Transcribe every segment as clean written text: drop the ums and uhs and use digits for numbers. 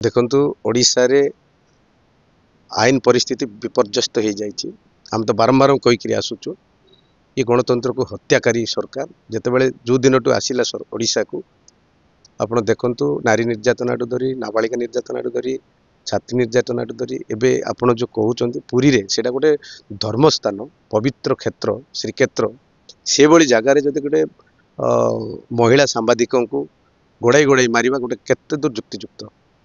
देखंतु ओडिशा रे आईन परिस्थिति विपर्यस्त हो जाइए। आम तो बारंबार कहीकि आसुचु ये गणतंत्र को हत्याकारी सरकार जितेबाला जो दिन टू आसला ओडिशा को आपण देखंतु नारी निर्यातना धरी नाबालिका निर्यातना धरी छात्री निर्यातना धरी एबे आपण जो कहउचंती पुरी रे सेटा गोटे धर्मस्थान पवित्र क्षेत्र श्रीक्षेत्र से भली जगार जदि गोटे महिला सांबादिकों को गोड़ाई गोड़ाई मारिबा गोटे केते दूर युक्तियुक्त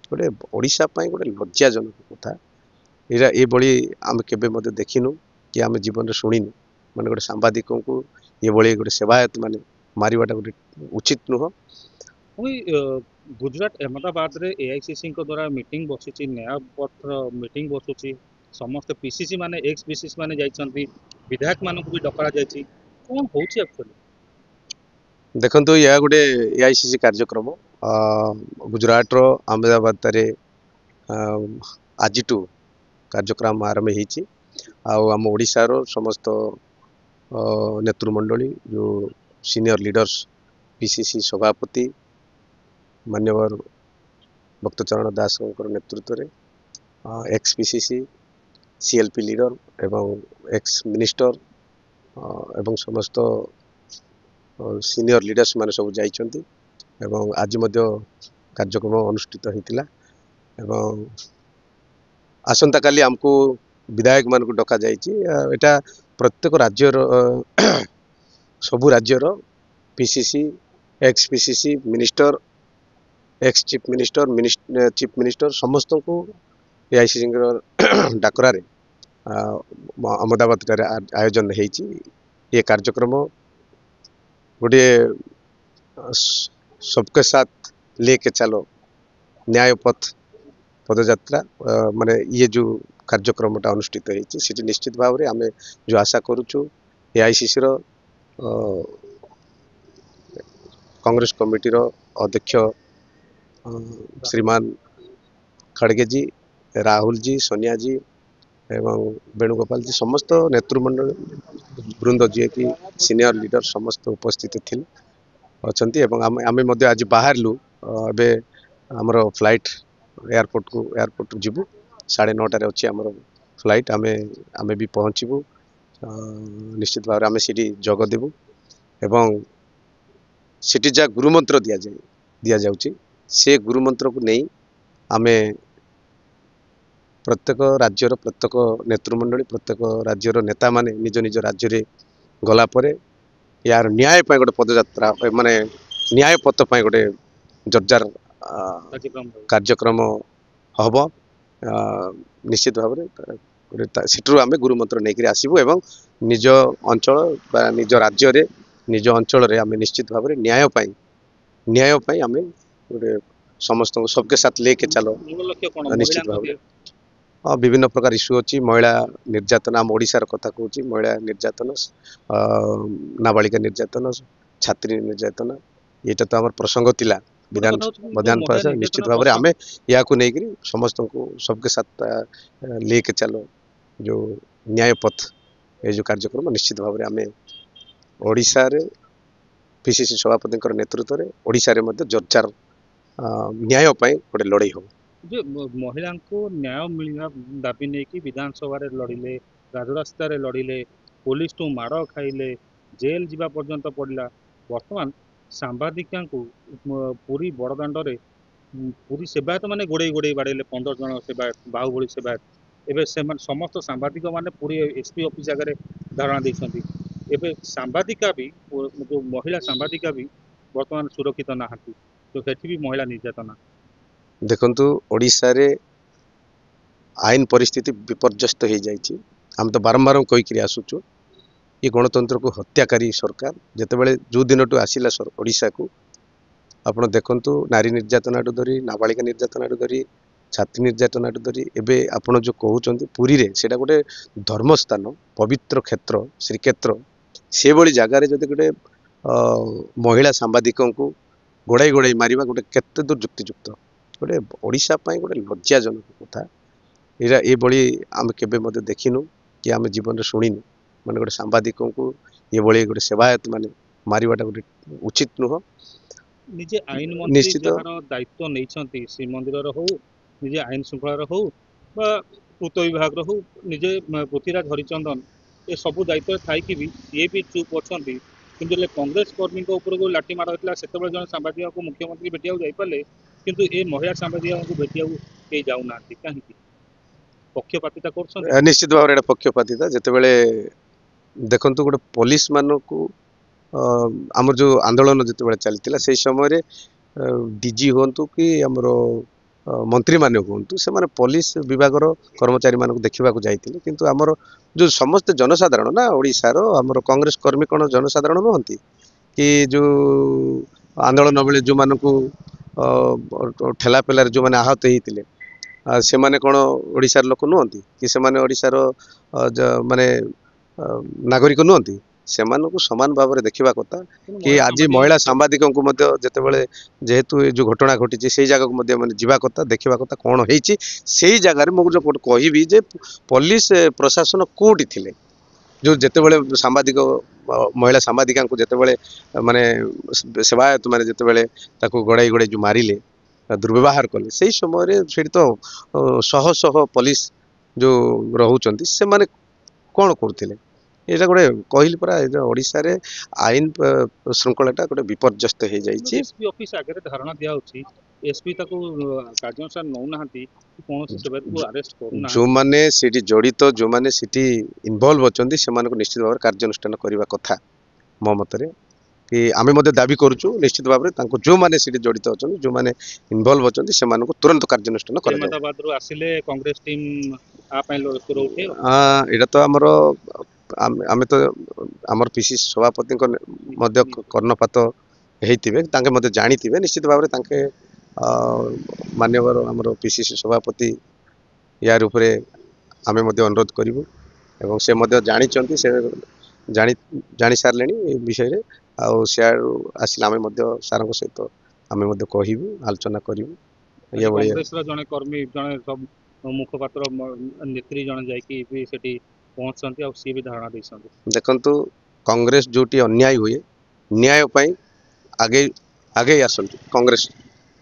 गोटे ओडिशा पई गोटे लज्जाजनक कथा। एरा ए बड़ी आम केबे मते देखिनु कि आम जीवन रे शुणिनु माने गोटे सांबादिकों को ये बड़ी गोटे सेवायत माने मारिबाटा गोटे उचित नुह। गुजरात अहमदाबाद रे एआईसीसी द्वारा मीटिंग बसी न्याय पत्र मीटिंग बसुची समस्त पीसीसी माने एक्स पीसीसी माने जाइछंती विधायक मानक भी डकरा जाइछि कोन होछि एक्चुअली देखंतु या गोटे एआईसीसी कार्यक्रम गुजरात रो अहमदाबाद रे आजिटू कार्यक्रम आरंभ होइछि आम ओडिशा रो समस्त नेतृमंडली जो सीनियर लीडर्स पीसीसी सभापति मान्यवर भक्तचरण दास नेतृत्व रे एक्स पीसीसी सीएलपी लीडर एवं एक्स मिनिस्टर एवं समस्त सीनियर लीडर्स माने सब जाइछंती एवं आज मध्य कार्यक्रम अनुष्ठित होइतिला एवं आसंता काली हमको विधायक मान को डका जाइछि। एटा प्रत्येक राज्यर सबु राज्यर PCC x PCC minister ex chief minister chief minister समस्त को एआईसीसी डाकरा रे अहमदाबाद आयोजन होइछि। ये कार्यक्रम गोटे सबके साथ लेके चलो न्याय पथ पदयात्रा माने ये जो कार्यक्रम अनुष्ठित होती निश्चित भाव में आम जो आशा करुचु एआईसीसी रो कांग्रेस कमिटी रो अध्यक्ष श्रीमान खड़गे जी राहुल जी सोनिया जी एवं वेणुगोपाल जी समस्त नेतृमंडल वृंद जी की सीनियर लीडर समस्त उपस्थित थिल अछंती एवं आमे मध्य आज बाहरलु एबे हमर फ्लाइट एयरपोर्ट जीवु 9:30 अच्छी आमर फ्लाइट आमे भी पहुँचबू निश्चित भाव आमे सिटी जग देबू एवं सिटी जा गुरुमंत्र दि जाउची से गुरुमंत्र को नहीं आमे प्रत्येक राज्यर प्रत्येक नेतृमंडली प्रत्येक राज्यर नेता माने निज निज राज्य रे गला परे यार न्याय पाई गोटे पदयात्रा माने न्याय पथ पाई गोटे जोरदार कार्यक्रम हम निश्चित भाव में सिटू आम गुरुमंत्र नहीं आसबू एवं निज अंचल बा निज राज्य रे निज अंचल रे आम निश्चित भाव में न्याय आम गोटे समस्त सबके साथ लेके चलो निश्चित भाव में विभिन्न प्रकार इश्यू अच्छी महिला निर्यातना आम ओडिशार कथा कहूँ महिला निर्यातना नाबालिका निर्यातना छात्री निर्यातना ये तो आम प्रसंग थिला विधान निश्चित भाव में आम या नहीं समस्त को सबके साथ लेके चलो जो न्याय पथ ये जो कार्यक्रम निश्चित भाव में आम ओडिशा रे पीसीसी सभापति नेतृत्व में ओडिशा रे मध्य जोरदार न्याय पाई गोटे लड़ाई हो महिला को न्याय मिलना दाबी नहीं कि विधानसभा रे लड़िले राजरास्ता रे लड़िले पुलिस टू माड़ खाइले जेल जीवा पर्यंत पड़ला वर्तमान सांबादिका को पूरी बड़दाण्ड रे पूरी सेवायत माने गोड़े गोड़े बाड़े 15 जन सेवायत बाहुबली सेवायत एबे से समस्त सांबादिक माने पूरी एसपी ऑफिस जगह धारणा देछंती एबे सांबादिका भी जो महिला सांबादिका भी वर्तमान सुरक्षित नाहंती तो सेठी भी महिला निर्यातना देखंतु ओडिशा रे आईन परिस्थिति विपर्यस्त हो जाइए। आम तो बारंबार कहीकि आसुचु ये गणतंत्र को हत्याकारी सरकार जितेबाला जो दिन टू आसला ओडिशा को आपण देखंतु नारी निर्यातना धरी नाबालिका निर्यातना धरी छात्री निर्यातना धरी एबे आपण जो कहउचंती पुरी रे सेटा गोटे धर्मस्थान पवित्र क्षेत्र श्रीक्षेत्र से भली जगार जदि गोटे महिला सांबादिकों को गोड़ाई गोड़ाई मारिबा गोटे केते दूर युक्तियुक्त गोटे ओडिशा पई गोटे लज्जाजनक कथा। एरा ए बड़ी आम केबे मते देखिनु कि आम जीवन रे शुणिनु माने गोटे सांबादिकों को ये बड़ी गोटे सेवायत माने मारिबाटा गोटे उचित नुह। निजे आईन मंत्री जहार दायित्व नहीं श्रीमंदिर हो ନିଜେ ଆଇନ ଶୃଙ୍ଖଳାର ହଉ ବା ପୂର୍ତ୍ତ ବିଭାଗର ହଉ ନିଜେ ପୃଥ୍ୱୀରାଜ ହରିଚନ୍ଦନ ଏ ସବୁ ଦାୟିତ୍ୱରେ ଥାଇକି ବି ସିଏ ବି ଚୁପ୍ ଅଛନ୍ତି। କିନ୍ତୁ ଯେତେବେଳେ କଂଗ୍ରେସ କର୍ମୀଙ୍କ ଉପରକୁ ଲାଠି ମାଡ଼ ହେଇଥିଲା ସେତେବେଳେ ଜଣେ ସାମ୍ବାଦିକକୁ ମୁଖ୍ୟମନ୍ତ୍ରୀ ଭେଟିବାକୁ ଯାଇପାରିଲେ, କିନ୍ତୁ ଏ ମହିଳା ସାମ୍ବାଦିକଙ୍କୁ ଭେଟିବାକୁ କେହି ଯାଉନାହାନ୍ତି କାହିଁକି? ପକ୍ଷପାତିତା କରୁଛନ୍ତି। ନିଶ୍ଚିତ ଭାବରେ ଏଇଟା ପକ୍ଷପାତିତା। ଯେତେବେଳେ ଦେଖନ୍ତୁ ଗୋଟେ ପୋଲିସ ମାନଙ୍କୁ ଆମର ଯୋଉ ଆନ୍ଦୋଳନ ଯେତେବେଳେ ଚାଲିଥିଲା ସେଇ ସମୟରେ ଡିଜି ହୁଅନ୍ତୁ କି ଆମର ମନ୍ତ୍ରୀମାନେ ହୁଅନ୍ତୁ, ସେମାନେ ପୋଲିସ ବିଭାଗର କର୍ମଚାରୀ ମାନଙ୍କୁ ଦେଖିବାକୁ ଯାଇଥିଲେ। କିନ୍ତୁ ଆମର ଯୋଉ ସମସ୍ତେ ଜନସାଧାରଣ ନା ଓଡ଼ିଶାର, ଆମର କଂଗ୍ରେସ କର୍ମୀ କ'ଣ ଜନସାଧାରଣ ନୁହନ୍ତି କି? ଯୋଉ ଆନ୍ଦୋଳନ ବେଳେ ଯୋଉମାନଙ୍କୁ ଠେଲା ପେଲାରେ ଯୋଉମାନେ ଆହତ ହେଇଥିଲେ, ସେମାନେ କ'ଣ ଓଡ଼ିଶାର ଲୋକ ନୁହନ୍ତି କି? ସେମାନେ ଓଡ଼ିଶାର ମାନେ ନାଗରିକ ନୁହନ୍ତି? ସେମାନଙ୍କୁ ସମାନ ଭାବରେ ଦେଖିବା କଥା। କିନ୍ତୁ କି ମହିଳା ଆଜି ସାମ୍ବାଦିକ ମହିଳା ସାମ୍ବାଦିକଙ୍କୁ ମଧ୍ୟ ଯେତେବେଳେ ଯେହେତୁ ଏ ଯୋଉ ଘଟଣା ଘଟିଛି ସେଇ ଜାଗାକୁ ମଧ୍ୟ ମାନେ ଯିବା କଥା, ଦେଖିବା କଥା କ'ଣ ହେଇଛି। ସେଇ ଜାଗାରେ ମୁଁ ଯୋଉ କହିବି ଯେ ପୋଲିସ ପ୍ରଶାସନ କୋଉଠି ଥିଲେ, ଯୋଉ ଯେତେବେଳେ ସାମ୍ବାଦିକ ମହିଳା ସାମ୍ବାଦିକାଙ୍କୁ ଯେତେବେଳେ ମାନେ ସେବାୟତ ମାନେ ଯେତେବେଳେ ତାକୁ ଗଡ଼ାଇ ଗଡ଼ାଇ ଯୋଉ ମାରିଲେ, ଦୁର୍ବ୍ୟବହାର କଲେ, ସେଇ ସମୟରେ ସେଠି ତ ଶହ ଶହ ପୋଲିସ ଯୋଉ ରହୁଛନ୍ତି, ସେମାନେ କ'ଣ କରୁଥିଲେ? ଏଇଟା ଗୋଟେ କହିଲି ପରା, ଓଡ଼ିଶାରେ ଆଇନ ଶୃଙ୍ଖଳାଟା ଗୋଟେ ବିପର୍ଯ୍ୟସ୍ତ ହେଇଯାଇଛି। ଏସପି ଅଫିସ ଆଗରେ ଧାରଣା ଦିଆହଉଛି, ଏସପି ତାକୁ କାର୍ଯ୍ୟାନୁଷ୍ଠାନ ନଉନାହାନ୍ତି, କୌଣସି ସେବାୟତକୁ ଆରେଷ୍ଟ କରୁନାହାନ୍ତି। ଯୋଉମାନେ ସେଠି ଜଡ଼ିତ, ଯୋଉମାନେ ସେଠି ଇନଭଲ୍ଭ ଅଛନ୍ତି, ସେମାନଙ୍କୁ ନିଶ୍ଚିତ ଭାବରେ କାର୍ଯ୍ୟାନୁଷ୍ଠାନ କରିବା କଥା ମୋ ମତରେ। କି ଆମେ ମଧ୍ୟ ଦାବି କରୁଛୁ ନିଶ୍ଚିତ ଭାବରେ ତାଙ୍କୁ, ଯୋଉମାନେ ସେଠି ଜଡ଼ିତ ଅଛନ୍ତି, ଯୋଉମାନେ ଇନଭଲ୍ଭ ଅଛନ୍ତି, ସେମାନଙ୍କୁ ତୁରନ୍ତ କାର୍ଯ୍ୟାନୁଷ୍ଠାନ କରାଯାଉ। ଅହମ୍ମଦାବାଦରୁ ଆସିଲେ କଂଗ୍ରେସ ଟିମ୍ ଆ ପାଇଁ ସ୍ୱର ଉଠେଇବ। ଏଇଟା ତ ଆମର ଆମେ ତ ଆମର ପିସି ସଭାପତିଙ୍କ ମଧ୍ୟ କର୍ଣ୍ଣପାତ ହେଇଥିବେ, ତାଙ୍କେ ମଧ୍ୟ ଜାଣିଥିବେ ନିଶ୍ଚିତ ଭାବରେ। ତାଙ୍କେ ମାନ୍ୟବର ଆମର ପିସିସି ସଭାପତି ୟାର ଉପରେ ଆମେ ମଧ୍ୟ ଅନୁରୋଧ କରିବୁ, ଏବଂ ସେ ମଧ୍ୟ ଜାଣିଛନ୍ତି, ସେ ଜାଣି ସାରିଲେଣି ଏ ବିଷୟରେ। ଆଉ ସିଆଡ଼ୁ ଆସିଲେ ଆମେ ମଧ୍ୟ ସାର୍ଙ୍କ ସହିତ ଆମେ ମଧ୍ୟ କହିବୁ, ଆଲୋଚନା କରିବୁ। ଆଜି ଏଇଭଳି କଂଗ୍ରେସର ଜଣେ କର୍ମୀ, ଜଣେ ମୁଖପାତ୍ର ନେତ୍ରୀ ଜଣେ ଯାଇକି ବି ସେଠି ପହଞ୍ଚଛନ୍ତି, ଆଉ ସିଏ ବି ଧାରଣା ଦେଇଛନ୍ତି। ଦେଖନ୍ତୁ, କଂଗ୍ରେସ ଯୋଉଠି ଅନ୍ୟାୟ ହୁଏ, ନ୍ୟାୟ ପାଇଁ ଆଗେଇ ଆଗେଇ ଆସନ୍ତୁ। କଂଗ୍ରେସ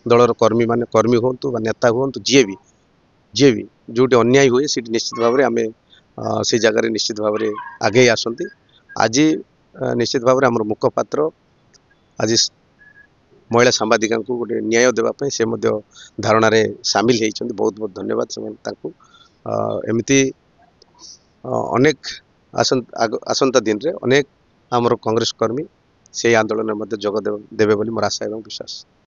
ଦଳର କର୍ମୀ ହୁଅନ୍ତୁ ବା ନେତା ହୁଅନ୍ତୁ, ଯିଏ ବି ଯୋଉଠି ଅନ୍ୟାୟ ହୁଏ ସେଠି ନିଶ୍ଚିତ ଭାବରେ ଆମେ ସେଇ ଜାଗାରେ ନିଶ୍ଚିତ ଭାବରେ ଆଗେଇ ଆସନ୍ତି। ଆଜି ନିଶ୍ଚିତ ଭାବରେ ଆମର ମୁଖପାତ୍ର ଆଜି ମହିଳା ସାମ୍ବାଦିକାଙ୍କୁ ଗୋଟେ ନ୍ୟାୟ ଦେବା ପାଇଁ ସେ ମଧ୍ୟ ଧାରଣାରେ ସାମିଲ ହେଇଛନ୍ତି। ବହୁତ ବହୁତ ଧନ୍ୟବାଦ ସେମାନେ ତାଙ୍କୁ। ଏମିତି ଅନେକ ଆସନ୍ତା ଦିନରେ ଅନେକ ଆମର କଂଗ୍ରେସ କର୍ମୀ ସେଇ ଆନ୍ଦୋଳନରେ ମଧ୍ୟ ଯୋଗ ଦେବେ ବୋଲି ମୋର ଆଶା ଏବଂ ବିଶ୍ୱାସ।